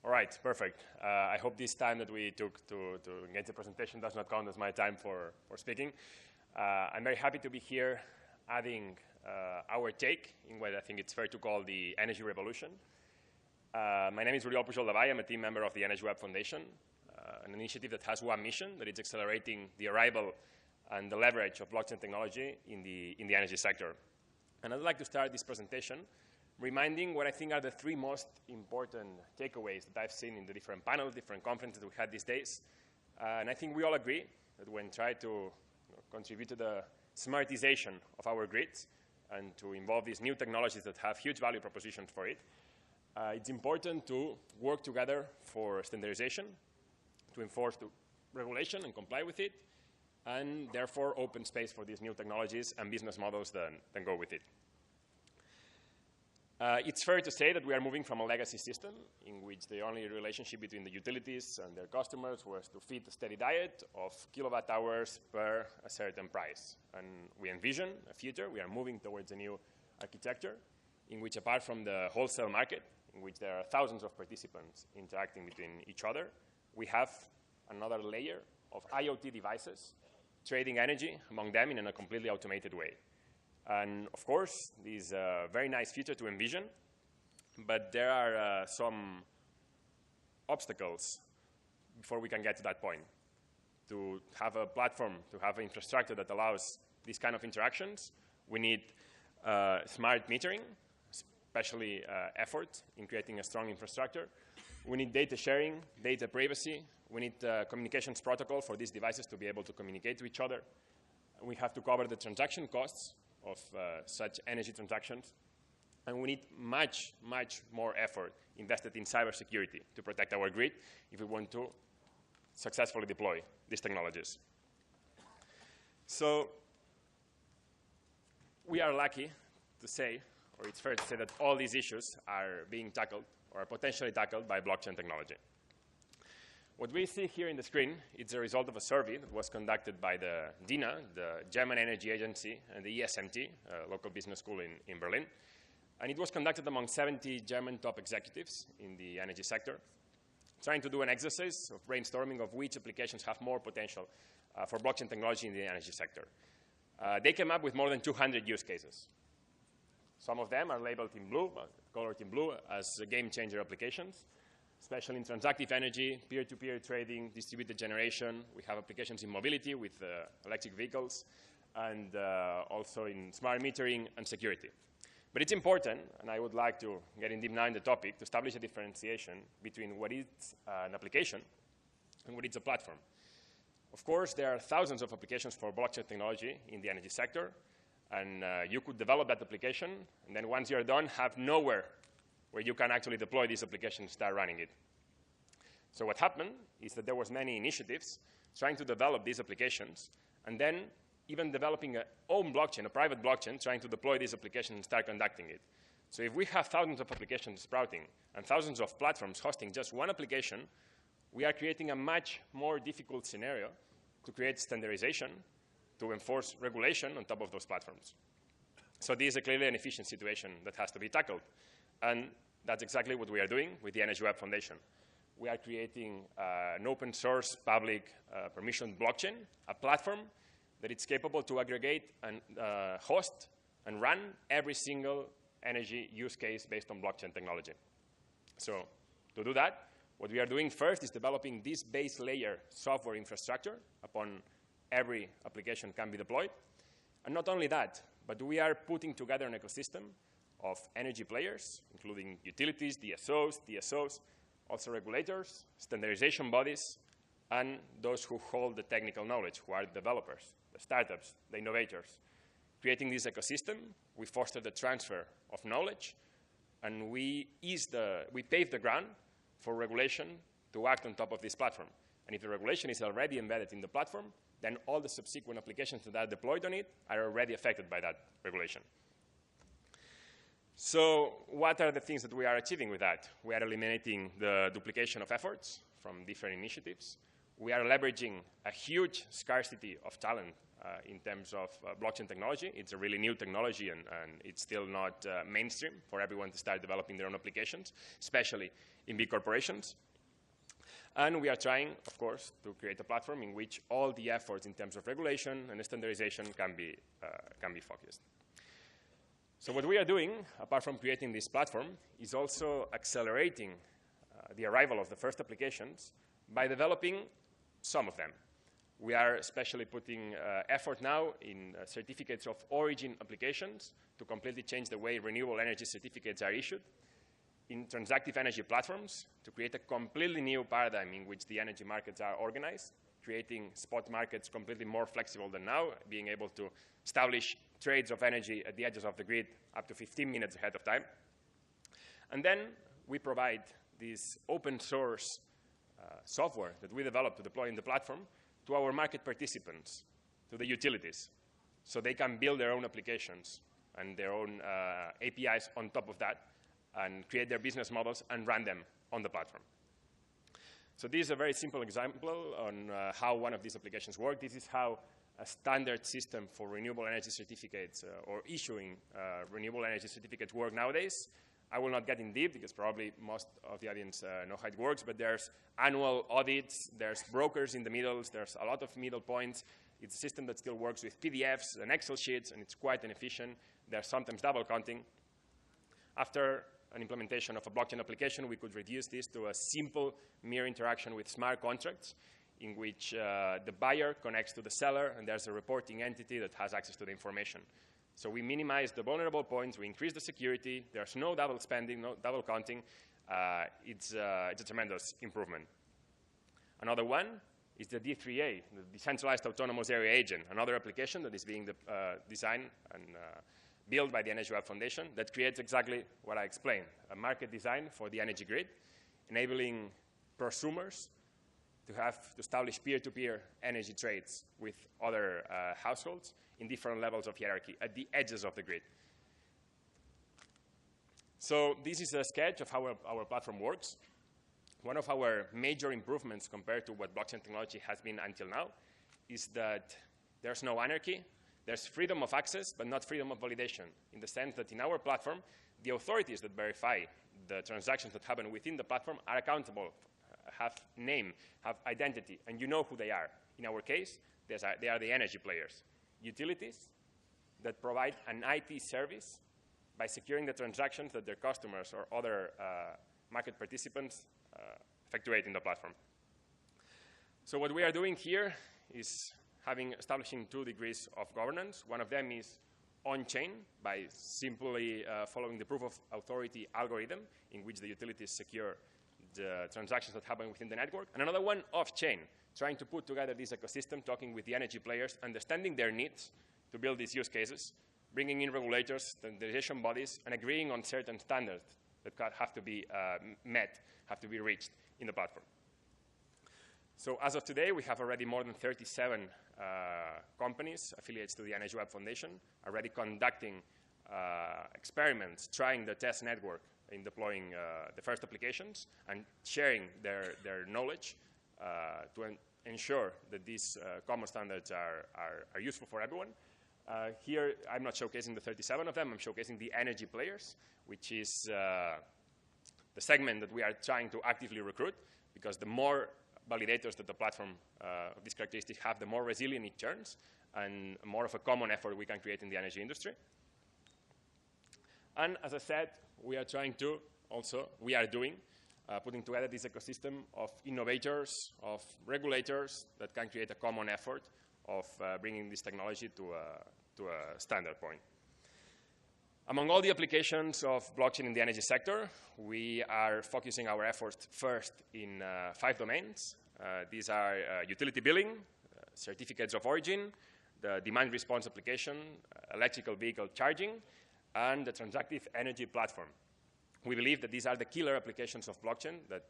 All right, perfect. I hope this time that we took to get the presentation does not count as my time for speaking. I'm very happy to be here adding our take in what I think it's fair to call the energy revolution. My name is Oriol Pujoldevall. I'm a team member of the ISGW Foundation, an initiative that has one mission, that is accelerating the arrival and the leverage of blockchain technology in the energy sector. And I'd like to start this presentation reminding what I think are the three most important takeaways that I've seen in the different panels, different conferences we had these days. And I think we all agree that when trying to contribute to the smartization of our grids and to involve these new technologies that have huge value propositions for it, it's important to work together for standardization, to enforce the regulation and comply with it, and therefore open space for these new technologies and business models that go with it. It's fair to say that we are moving from a legacy system in which the only relationship between the utilities and their customers was to feed a steady diet of kilowatt hours per a certain price. And we envision a future. We are moving towards a new architecture in which, apart from the wholesale market, in which there are thousands of participants interacting between each other, we have another layer of IoT devices trading energy among them in a completely automated way. And of course, this is a very nice future to envision, but there are some obstacles before we can get to that point. To have a platform, to have infrastructure that allows these kind of interactions, we need smart metering, especially effort in creating a strong infrastructure. We need data sharing, data privacy. We need communications protocol for these devices to be able to communicate to each other. We have to cover the transaction costs of such energy transactions. And we need much, much more effort invested in cybersecurity to protect our grid if we want to successfully deploy these technologies. So we are lucky to say, or it's fair to say, that all these issues are being tackled or are potentially tackled by blockchain technology. What we see here in the screen is a result of a survey that was conducted by the DINA, the German Energy Agency, and the ESMT, a local business school in Berlin. And it was conducted among 70 German top executives in the energy sector, trying to do an exercise of brainstorming of which applications have more potential for blockchain technology in the energy sector. They came up with more than 200 use cases. Some of them are labeled in blue, colored in blue, as game-changer applications, especially in transactive energy, peer-to-peer trading, distributed generation. We have applications in mobility with electric vehicles, and also in smart metering and security. But it's important, and I would like to get in deep now in the topic, to establish a differentiation between what is an application and what is a platform. Of course, there are thousands of applications for blockchain technology in the energy sector, and you could develop that application, and then once you're done, have nowhere where you can actually deploy this application and start running it. So what happened is that there was many initiatives trying to develop these applications, and then even developing a own blockchain, a private blockchain, trying to deploy these applications and start conducting it. So if we have thousands of applications sprouting and thousands of platforms hosting just one application, we are creating a much more difficult scenario to create standardization, to enforce regulation on top of those platforms. So this is clearly an efficient situation that has to be tackled. And that's exactly what we are doing with the ISGW Foundation. We are creating an open source, public, permissioned blockchain, a platform that is capable to aggregate and host and run every single energy use case based on blockchain technology. So to do that, what we are doing first is developing this base layer software infrastructure upon every application can be deployed. And not only that, but we are putting together an ecosystem of energy players, including utilities, DSOs, TSOs, also regulators, standardization bodies, and those who hold the technical knowledge, who are the developers, the startups, the innovators. Creating this ecosystem, we foster the transfer of knowledge, and we pave the ground for regulation to act on top of this platform. And if the regulation is already embedded in the platform, then all the subsequent applications that are deployed on it are already affected by that regulation. So what are the things that we are achieving with that? We are eliminating the duplication of efforts from different initiatives. We are leveraging a huge scarcity of talent in terms of blockchain technology. It's a really new technology, and it's still not mainstream for everyone to start developing their own applications, especially in big corporations. And we are trying, of course, to create a platform in which all the efforts in terms of regulation and standardization can be focused. So what we are doing, apart from creating this platform, is also accelerating the arrival of the first applications by developing some of them. We are especially putting effort now in certificates of origin applications to completely change the way renewable energy certificates are issued, in transactive energy platforms to create a completely new paradigm in which the energy markets are organized, creating spot markets completely more flexible than now, being able to establish trades of energy at the edges of the grid up to 15 minutes ahead of time. And then we provide this open source software that we develop to deploy in the platform to our market participants, to the utilities, so they can build their own applications and their own APIs on top of that and create their business models and run them on the platform. So this is a very simple example on how one of these applications work. This is how a standard system for renewable energy certificates or issuing renewable energy certificates work nowadays. I will not get in deep because probably most of the audience know how it works, but there's annual audits, there's brokers in the middle, there's a lot of middle points. It's a system that still works with PDFs and Excel sheets, and it's quite inefficient. There's sometimes double counting. After an implementation of a blockchain application, we could reduce this to a simple mere interaction with smart contracts in which the buyer connects to the seller, and there's a reporting entity that has access to the information. So we minimize the vulnerable points, we increase the security, there's no double spending, no double counting. It's a tremendous improvement. Another one is the D3A, the Decentralized Autonomous Area Agent, another application that is being designed and built by the ISGW Foundation that creates exactly what I explained, a market design for the energy grid, enabling prosumers to establish peer-to-peer energy trades with other households in different levels of hierarchy at the edges of the grid. So this is a sketch of how our platform works. One of our major improvements compared to what blockchain technology has been until now is that there's no anarchy. There's freedom of access, but not freedom of validation, in the sense that in our platform, the authorities that verify the transactions that happen within the platform are accountable, have name, have identity, and you know who they are. In our case, they are the energy players. Utilities that provide an IT service by securing the transactions that their customers or other market participants effectuate in the platform. So what we are doing here is establishing 2 degrees of governance. One of them is on-chain by simply following the proof of authority algorithm in which the utilities secure the transactions that happen within the network. And another one off-chain, trying to put together this ecosystem, talking with the energy players, understanding their needs to build these use cases, bringing in regulators, standardization bodies, and agreeing on certain standards that have to be met, have to be reached in the platform. So as of today, we have already more than 37 companies, affiliates to the ISGW Foundation, already conducting experiments, trying the test network in deploying the first applications and sharing their knowledge to ensure that these common standards are useful for everyone. Here, I'm not showcasing the 37 of them. I'm showcasing the energy players, which is the segment that we are trying to actively recruit, because the more validators that the platform of these characteristics have, the more resilient it turns, and more of a common effort we can create in the energy industry. And as I said, we are trying to also, putting together this ecosystem of innovators, of regulators that can create a common effort of bringing this technology to a standard point. Among all the applications of blockchain in the energy sector, we are focusing our efforts first in 5 domains. These are utility billing, certificates of origin, the demand response application, electrical vehicle charging, and the transactive energy platform. We believe that these are the killer applications of blockchain that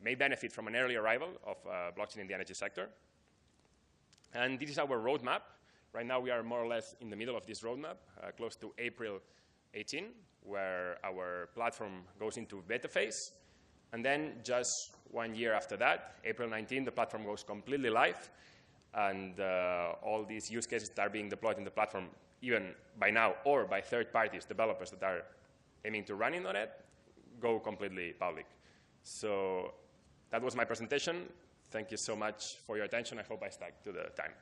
may benefit from an early arrival of blockchain in the energy sector. And this is our roadmap. Right now, we are more or less in the middle of this roadmap, close to April 18, where our platform goes into beta phase. And then just 1 year after that, April 19, the platform goes completely live. And all these use cases that are being deployed in the platform, even by now, or by third parties, developers that are aiming to run in .NET, go completely public. So that was my presentation. Thank you so much for your attention. I hope I stuck to the time.